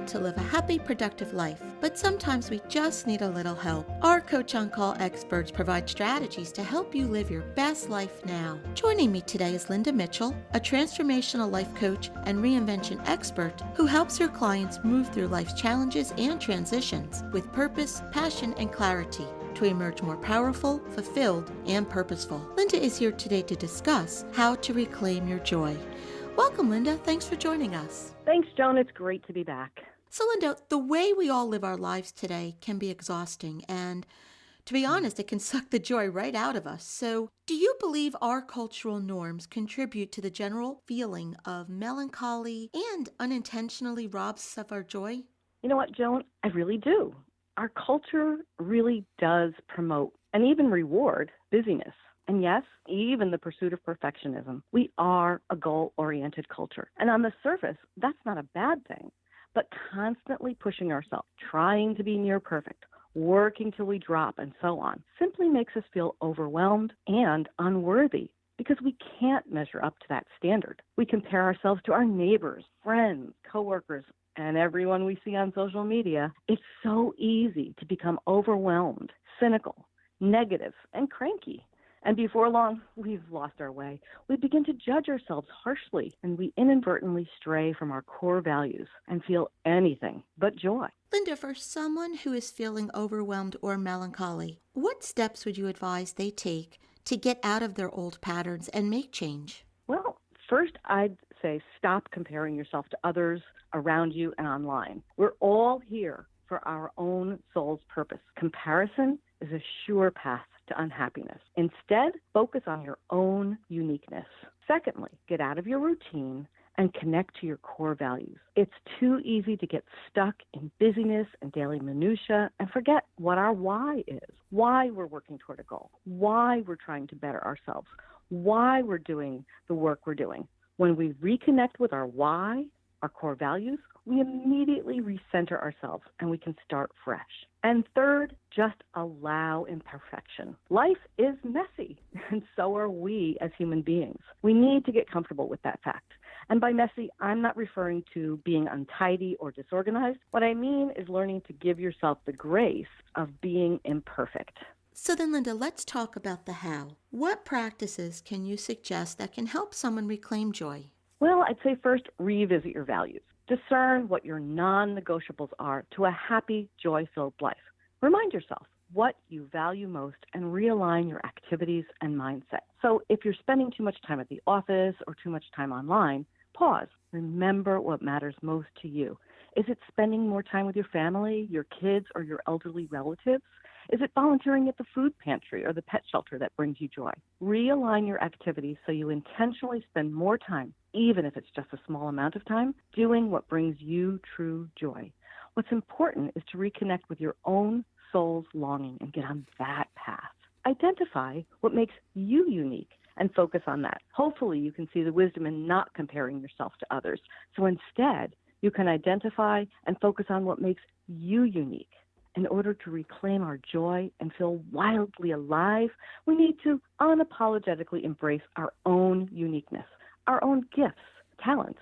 want to live a happy, productive life, but sometimes we just need a little help. Our Coach on Call experts provide strategies to help you live your best life now. Joining me today is Linda Mitchell, a transformational life coach and reinvention expert who helps her clients move through life's challenges and transitions with purpose, passion, and clarity to emerge more powerful, fulfilled, and purposeful. Linda is here today to discuss how to reclaim your joy. Welcome, Linda. Thanks for joining us. Thanks, Joan. It's great to be back. So, Linda, the way we all live our lives today can be exhausting, and to be honest, it can suck the joy right out of us. So, do you believe our cultural norms contribute to the general feeling of melancholy and unintentionally robs us of our joy? You know what, Joan? I really do. Our culture really does promote and even reward busyness. And yes, even the pursuit of perfectionism. We are a goal-oriented culture. And on the surface, that's not a bad thing. But constantly pushing ourselves, trying to be near perfect, working till we drop, and so on, simply makes us feel overwhelmed and unworthy because we can't measure up to that standard. We compare ourselves to our neighbors, friends, coworkers, and everyone we see on social media. It's so easy to become overwhelmed, cynical, negative, and cranky. And before long, we've lost our way. We begin to judge ourselves harshly, and we inadvertently stray from our core values and feel anything but joy. Linda, for someone who is feeling overwhelmed or melancholy, what steps would you advise they take to get out of their old patterns and make change? Well, first, I'd say stop comparing yourself to others around you and online. We're all here for our own soul's purpose. Comparison is a sure path to unhappiness. Instead, focus on your own uniqueness. Secondly, get out of your routine and connect to your core values. It's too easy to get stuck in busyness and daily minutia and forget what our why is, why we're working toward a goal, why we're trying to better ourselves, why we're doing the work we're doing. When we reconnect with our why, our core values, we immediately recenter ourselves and we can start fresh. And third, just allow imperfection. Life is messy, and so are we as human beings. We need to get comfortable with that fact. And by messy, I'm not referring to being untidy or disorganized. What I mean is learning to give yourself the grace of being imperfect. So then, Linda, let's talk about the how. What practices can you suggest that can help someone reclaim joy? Well, I'd say first, revisit your values. Discern what your non-negotiables are to a happy, joy-filled life. Remind yourself what you value most and realign your activities and mindset. So if you're spending too much time at the office or too much time online, pause. Remember what matters most to you. Is it spending more time with your family, your kids, or your elderly relatives? Is it volunteering at the food pantry or the pet shelter that brings you joy? Realign your activities so you intentionally spend more time, even if it's just a small amount of time, doing what brings you true joy. What's important is to reconnect with your own soul's longing and get on that path. Identify what makes you unique and focus on that. Hopefully you can see the wisdom in not comparing yourself to others. So instead, you can identify and focus on what makes you unique. In order to reclaim our joy and feel wildly alive, we need to unapologetically embrace our own uniqueness, our own gifts, talents,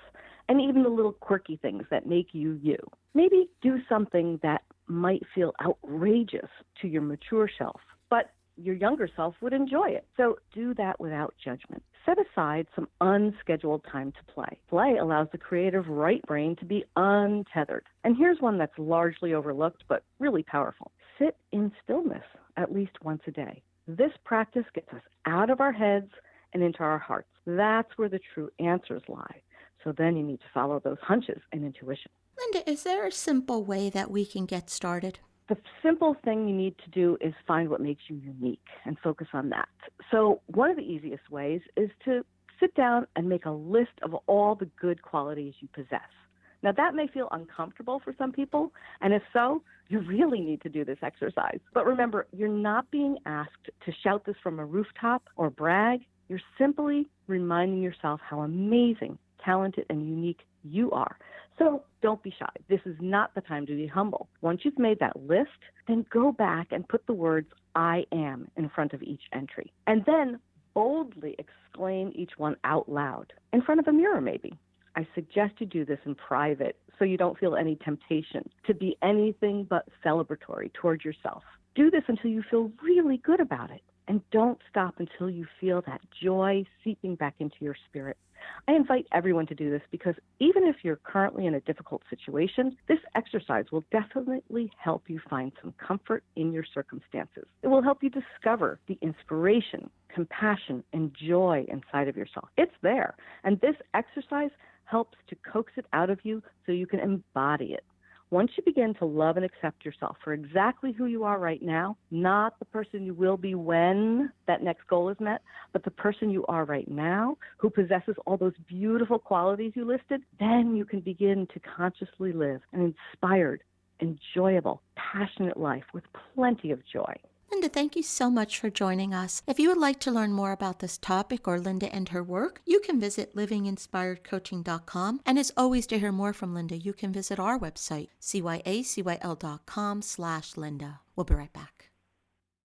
and even the little quirky things that make you you. Maybe do something that might feel outrageous to your mature self, but your younger self would enjoy it. So do that without judgment. Set aside some unscheduled time to play. Play allows the creative right brain to be untethered. And here's one that's largely overlooked, but really powerful. Sit in stillness at least once a day. This practice gets us out of our heads and into our hearts. That's where the true answers lie. So then you need to follow those hunches and intuition. Linda, is there a simple way that we can get started? The simple thing you need to do is find what makes you unique and focus on that. So one of the easiest ways is to sit down and make a list of all the good qualities you possess. Now, that may feel uncomfortable for some people, and if so, you really need to do this exercise. But remember, you're not being asked to shout this from a rooftop or brag. You're simply reminding yourself how amazing, talented, and unique you are. So don't be shy. This is not the time to be humble. Once you've made that list, then go back and put the words I am in front of each entry. And then boldly exclaim each one out loud, in front of a mirror maybe. I suggest you do this in private so you don't feel any temptation to be anything but celebratory toward yourself. Do this until you feel really good about it. And don't stop until you feel that joy seeping back into your spirit. I invite everyone to do this because even if you're currently in a difficult situation, this exercise will definitely help you find some comfort in your circumstances. It will help you discover the inspiration, compassion, and joy inside of yourself. It's there. And this exercise helps to coax it out of you so you can embody it. Once you begin to love and accept yourself for exactly who you are right now, not the person you will be when that next goal is met, but the person you are right now who possesses all those beautiful qualities you listed, then you can begin to consciously live an inspired, enjoyable, passionate life with plenty of joy. Linda, thank you so much for joining us. If you would like to learn more about this topic or Linda and her work, you can visit livinginspiredcoaching.com. And as always, to hear more from Linda, you can visit our website, cyacyl.com/Linda. We'll be right back.